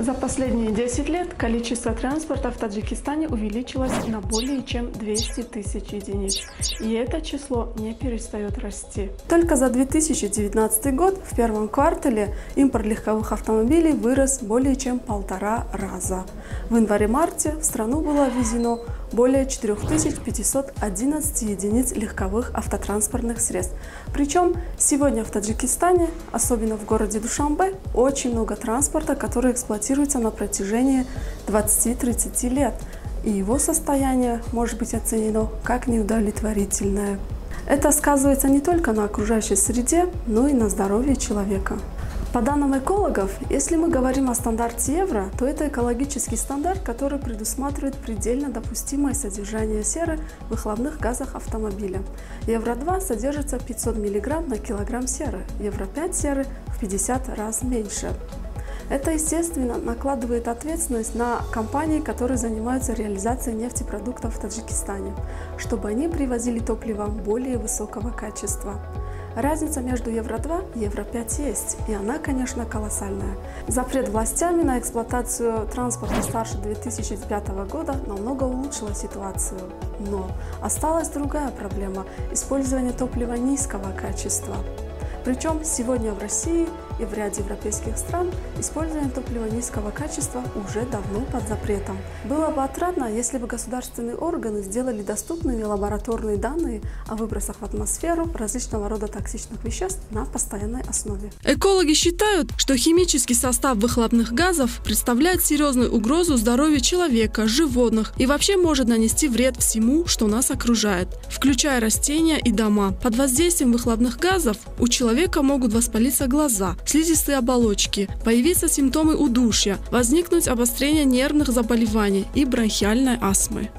За последние 10 лет количество транспорта в Таджикистане увеличилось на более чем 200 тысяч единиц. И это число не перестает расти. Только за 2019 год в первом квартале импорт легковых автомобилей вырос более чем 1,5 раза. В январе-марте в страну было ввезено более 4511 единиц легковых автотранспортных средств. Причем сегодня в Таджикистане, особенно в городе Душанбе, очень много транспорта, который эксплуатируется на протяжении 20-30 лет. И его состояние может быть оценено как неудовлетворительное. Это сказывается не только на окружающей среде, но и на здоровье человека. По данным экологов, если мы говорим о стандарте Евро, то это экологический стандарт, который предусматривает предельно допустимое содержание серы в выхлопных газах автомобиля. Евро-2 содержится 500 мг на килограмм серы, Евро-5 серы в 50 раз меньше. Это, естественно, накладывает ответственность на компании, которые занимаются реализацией нефтепродуктов в Таджикистане, чтобы они привозили топливо более высокого качества. Разница между Евро-2 и Евро-5 есть, и она, конечно, колоссальная. Запрет властями на эксплуатацию транспорта старше 2005 года намного улучшила ситуацию. Но осталась другая проблема – использование топлива низкого качества. Причем сегодня в России и в ряде европейских стран использование топлива низкого качества уже давно под запретом. Было бы отрадно, если бы государственные органы сделали доступными лабораторные данные о выбросах в атмосферу различного рода токсичных веществ на постоянной основе. Экологи считают, что химический состав выхлопных газов представляет серьезную угрозу здоровью человека, животных и вообще может нанести вред всему, что нас окружает, включая растения и дома. Под воздействием выхлопных газов у человека могут воспалиться глаза, слизистые оболочки, появиться симптомы удушья, возникнуть обострение нервных заболеваний и бронхиальной астмы.